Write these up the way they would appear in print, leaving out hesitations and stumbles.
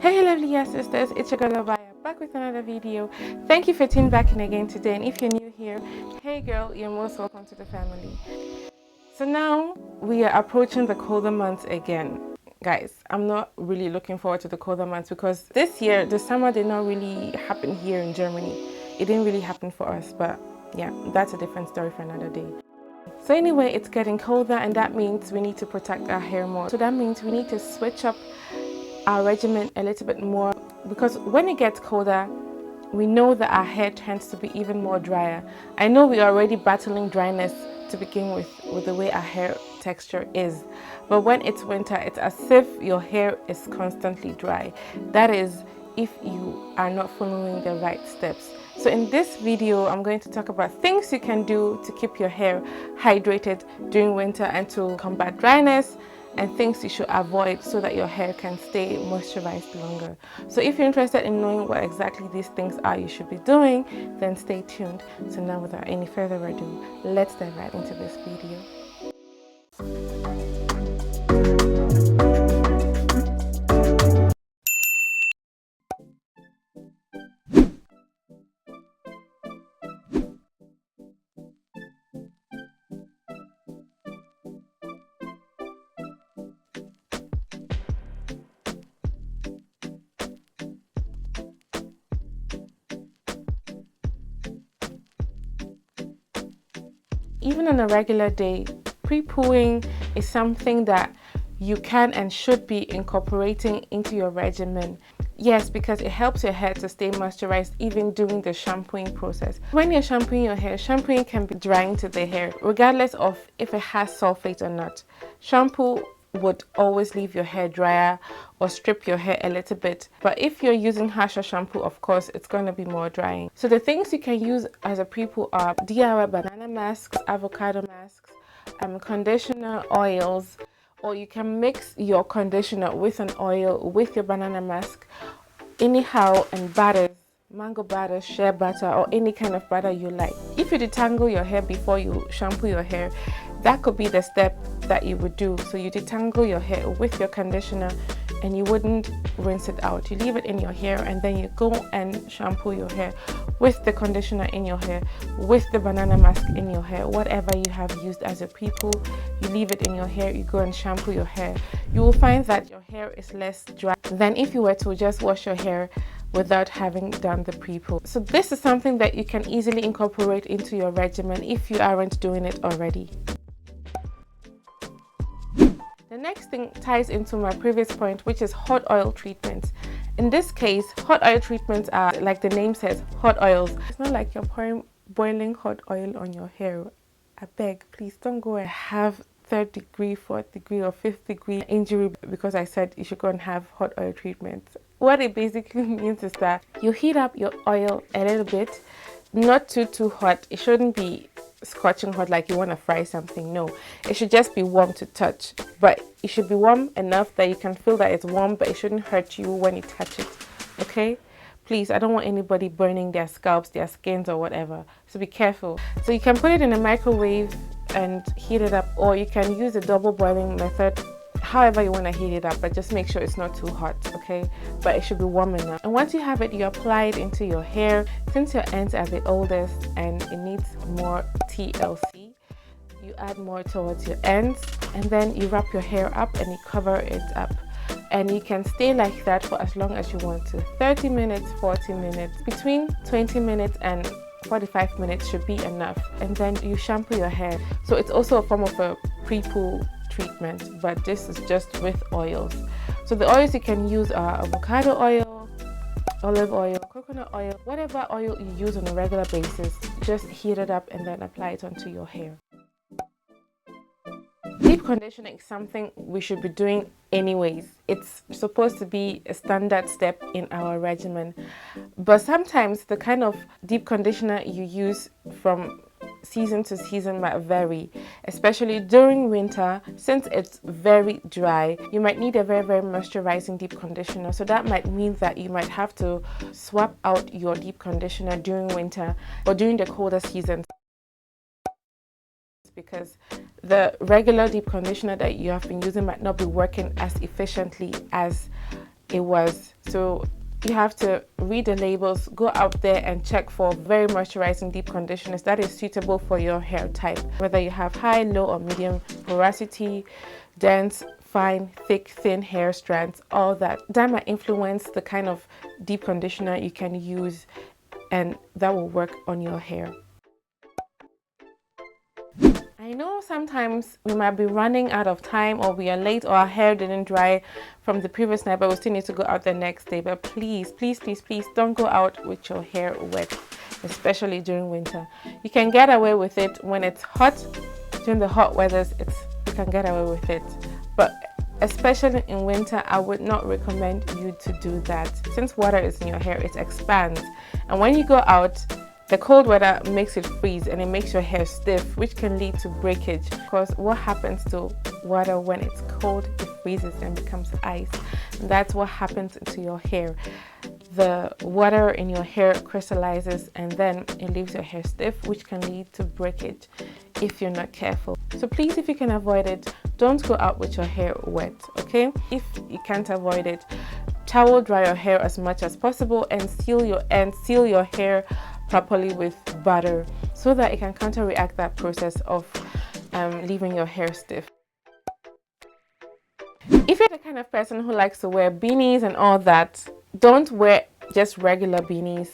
Hey lovely yes sisters, it's your girl Obaa Yaa, back with another video. Thank you for tuning back in again today, and if you're new here, hey girl, you're most welcome to the family. So now we are approaching the colder months again. Guys, I'm not really looking forward to the colder months because this year the summer did not really happen here in Germany. It didn't really happen for us, but yeah, that's a different story for another day. So anyway, it's getting colder, and that means we need to protect our hair more. So that means we need to switch up our regimen a little bit more, because when it gets colder, we know that our hair tends to be even more drier. I know we are already battling dryness to begin with the way our hair texture is, but when it's winter, it's as if your hair is constantly dry. That is if you are not following the right steps. So in this video, I'm going to talk about things you can do to keep your hair hydrated during winter and to combat dryness, and things you should avoid so that your hair can stay moisturized longer. So if you're interested in knowing what exactly these things are you should be doing, then stay tuned. So now without any further ado, let's dive right into this video. Even on a regular day, pre-pooing is something that you can and should be incorporating into your regimen. Yes, because it helps your hair to stay moisturized even during the shampooing process. When you're shampooing your hair, shampooing can be drying to the hair, regardless of if it has sulfate or not. Shampoo would always leave your hair drier or strip your hair a little bit, but if you're using harsher shampoo, of course it's going to be more drying. So the things you can use as a pre-poo are DIY banana masks, avocado masks, conditioner, oils, or you can mix your conditioner with an oil with your banana mask anyhow, and butters, mango butter, shea butter, or any kind of butter you like. If you detangle your hair before you shampoo your hair, that could be the step that you would do. So you detangle your hair with your conditioner and you wouldn't rinse it out. You leave it in your hair and then you go and shampoo your hair with the conditioner in your hair, with the banana mask in your hair, whatever you have used as a pre-poo, you leave it in your hair, you go and shampoo your hair. You will find that your hair is less dry than if you were to just wash your hair without having done the pre-poo. So this is something that you can easily incorporate into your regimen if you aren't doing it already. The next thing ties into my previous point, which is hot oil treatments. In this case, hot oil treatments are, like the name says, hot oils. It's not like you're pouring boiling hot oil on your hair. I beg, please don't go and have third degree, fourth degree, or fifth degree injury because I said you should go and have hot oil treatments. What it basically means is that you heat up your oil a little bit, not too hot. It shouldn't be scorching hot like you want to fry something. No, it should just be warm to touch, but it should be warm enough that you can feel that it's warm, but it shouldn't hurt you when you touch it. Okay, please, I don't want anybody burning their scalps, their skins, or whatever, so be careful. So you can put it in a microwave and heat it up, or you can use the double boiling method, however you want to heat it up, but just make sure it's not too hot, okay? But it should be warm enough. And once you have it, you apply it into your hair. Since your ends are the oldest and it needs more TLC, you add more towards your ends, and then you wrap your hair up and you cover it up. And you can stay like that for as long as you want to. 30 minutes, 40 minutes, between 20 minutes and 45 minutes should be enough. And then you shampoo your hair. So it's also a form of a pre-poo treatment, but this is just with oils. So the oils you can use are avocado oil, olive oil, coconut oil, whatever oil you use on a regular basis. Just heat it up and then apply it onto your hair. Deep conditioning is something we should be doing anyways. It's supposed to be a standard step in our regimen, but sometimes the kind of deep conditioner you use from season to season might vary, especially during winter. Since it's very dry, you might need a very moisturizing deep conditioner, so that might mean that you might have to swap out your deep conditioner during winter or during the colder seasons, because the regular deep conditioner that you have been using might not be working as efficiently as it was. So you have to read the labels, go out there and check for very moisturizing deep conditioners that is suitable for your hair type, whether you have high, low or medium porosity, dense, fine, thick, thin hair strands, all that. That might influence the kind of deep conditioner you can use, and that will work on your hair. I know sometimes we might be running out of time, or we are late, or our hair didn't dry from the previous night, but we still need to go out the next day. But please, please, please, please don't go out with your hair wet, especially during winter. You can get away with it when it's hot. During the hot weathers, you can get away with it. But especially in winter, I would not recommend you to do that. Since water is in your hair, it expands. And when you go out, the cold weather makes it freeze and it makes your hair stiff, which can lead to breakage. Because what happens to water when it's cold, it freezes and becomes ice. And that's what happens to your hair. The water in your hair crystallizes and then it leaves your hair stiff, which can lead to breakage if you're not careful. So please, if you can avoid it, don't go out with your hair wet, okay? If you can't avoid it, towel dry your hair as much as possible and seal your hair properly with butter so that it can counteract that process of leaving your hair stiff. If you're the kind of person who likes to wear beanies and all that, don't wear just regular beanies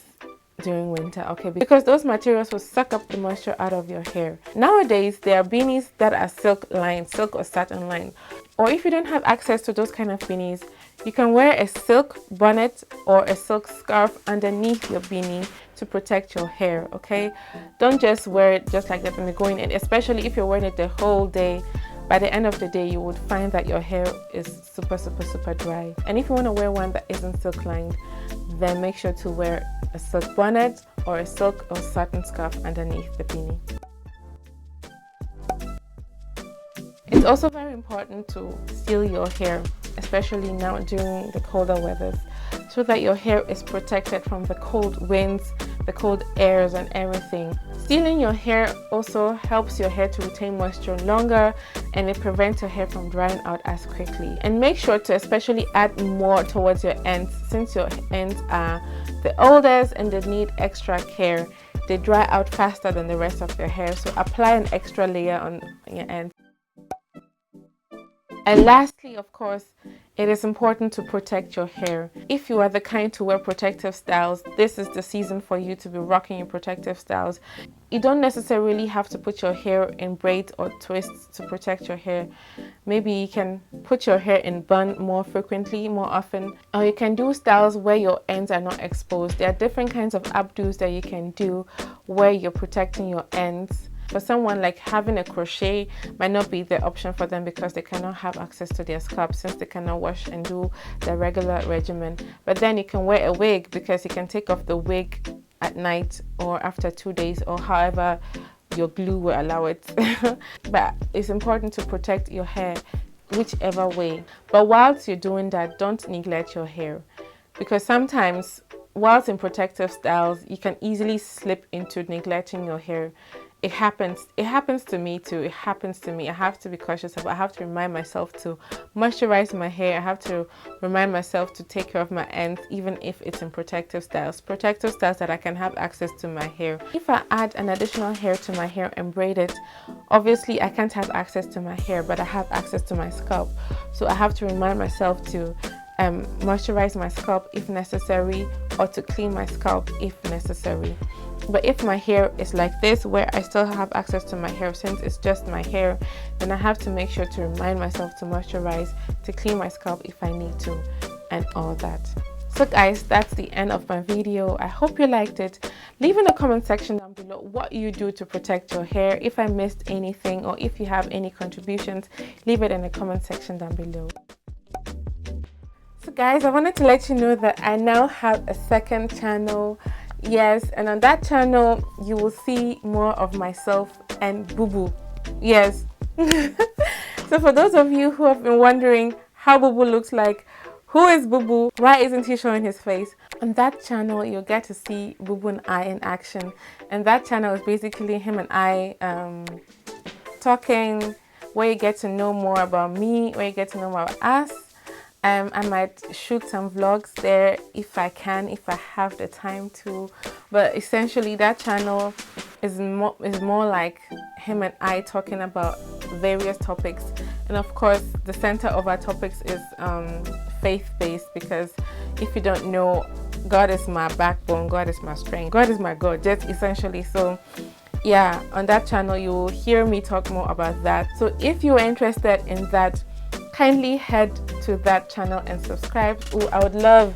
during winter, okay? Because those materials will suck up the moisture out of your hair. Nowadays, there are beanies that are silk lined, silk or satin lined. Or if you don't have access to those kind of beanies, you can wear a silk bonnet or a silk scarf underneath your beanie to protect your hair, okay? Don't just wear it just like that when you're going in, especially if you're wearing it the whole day. By the end of the day, you would find that your hair is super dry. And if you want to wear one that isn't silk lined, then make sure to wear a silk bonnet or a silk or satin scarf underneath the beanie. It's also very important to seal your hair, especially now during the colder weathers, so that your hair is protected from the cold winds, the cold airs and everything. Sealing your hair also helps your hair to retain moisture longer, and it prevents your hair from drying out as quickly. And make sure to especially add more towards your ends, since your ends are the oldest and they need extra care. They dry out faster than the rest of your hair, so apply an extra layer on your ends. And lastly, of course, it is important to protect your hair. If you are the kind to wear protective styles, this is the season for you to be rocking your protective styles. You don't necessarily have to put your hair in braids or twists to protect your hair. Maybe you can put your hair in bun more frequently, more often. Or you can do styles where your ends are not exposed. There are different kinds of updos that you can do where you're protecting your ends. For someone, like having a crochet might not be the option for them because they cannot have access to their scalp since they cannot wash and do the regular regimen. But then you can wear a wig because you can take off the wig at night or after 2 days or however your glue will allow it. But it's important to protect your hair whichever way. But whilst you're doing that, don't neglect your hair, because sometimes whilst in protective styles, you can easily slip into neglecting your hair. It happens to me too. It happens to me. I have to be cautious about. I have to remind myself to moisturize my hair. I have to remind myself to take care of my ends, even if it's in protective styles that I can have access to my hair. If I add an additional hair to my hair and braid it, obviously I can't have access to my hair, but I have access to my scalp. So I have to remind myself to moisturize my scalp if necessary, or to clean my scalp if necessary. But if my hair is like this, where I still have access to my hair since it's just my hair, then I have to make sure to remind myself to moisturize, to clean my scalp if I need to, and all that. So guys, that's the end of my video. I hope you liked it. Leave in the comment section down below what you do to protect your hair. If I missed anything or if you have any contributions, leave it in the comment section down below. So guys, I wanted to let you know that I now have a second channel. Yes, and on that channel you will see more of myself and Boo Boo. Yes. So for those of you who have been wondering how Boo Boo looks like, who is Boo Boo, why isn't he showing his face, on that channel you'll get to see Boo Boo and I in action. And that channel is basically him and I talking, where you get to know more about me, where you get to know more about us. I might shoot some vlogs there if I can, if I have the time to. But essentially, that channel is more like him and I talking about various topics. And of course, the center of our topics is faith-based, because if you don't know, God is my backbone, God is my strength, God is my God, just essentially. So yeah, on that channel you will hear me talk more about that. So if you are interested in that, kindly head to that channel and subscribe. Ooh, I would love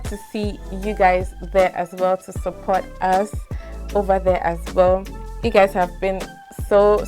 to see you guys there as well, to support us over there as well. You guys have been so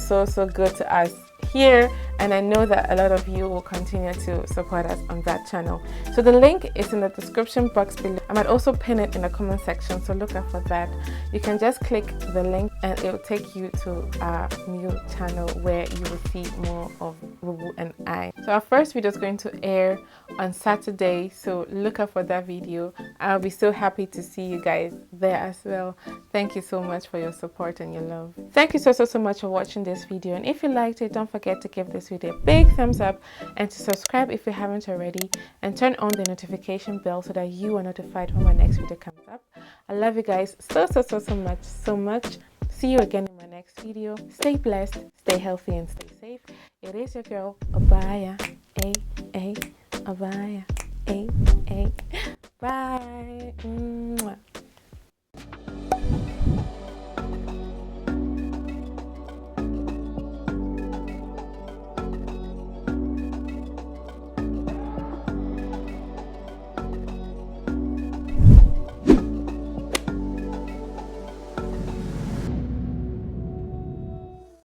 good to us here, and I know that a lot of you will continue to support us on that channel. So the link is in the description box below. I might also pin it in the comment section, so look out for that. You can just click the link and it will take you to our new channel where you will see more of Rubu and I. So our first video is going to air on Saturday, so look out for that video. I'll be so happy to see you guys there as well. Thank you so much for your support and your love. Thank you so much for watching this video, and if you liked it, don't forget to give this video a big thumbs up and to subscribe if you haven't already, and turn on the notification bell so that you are notified when my next video comes up. I love you guys so much. See you again in my next video. Stay blessed, stay healthy, and stay safe. It is your girl Obaa Yaa, Obaa Yaa, Bye.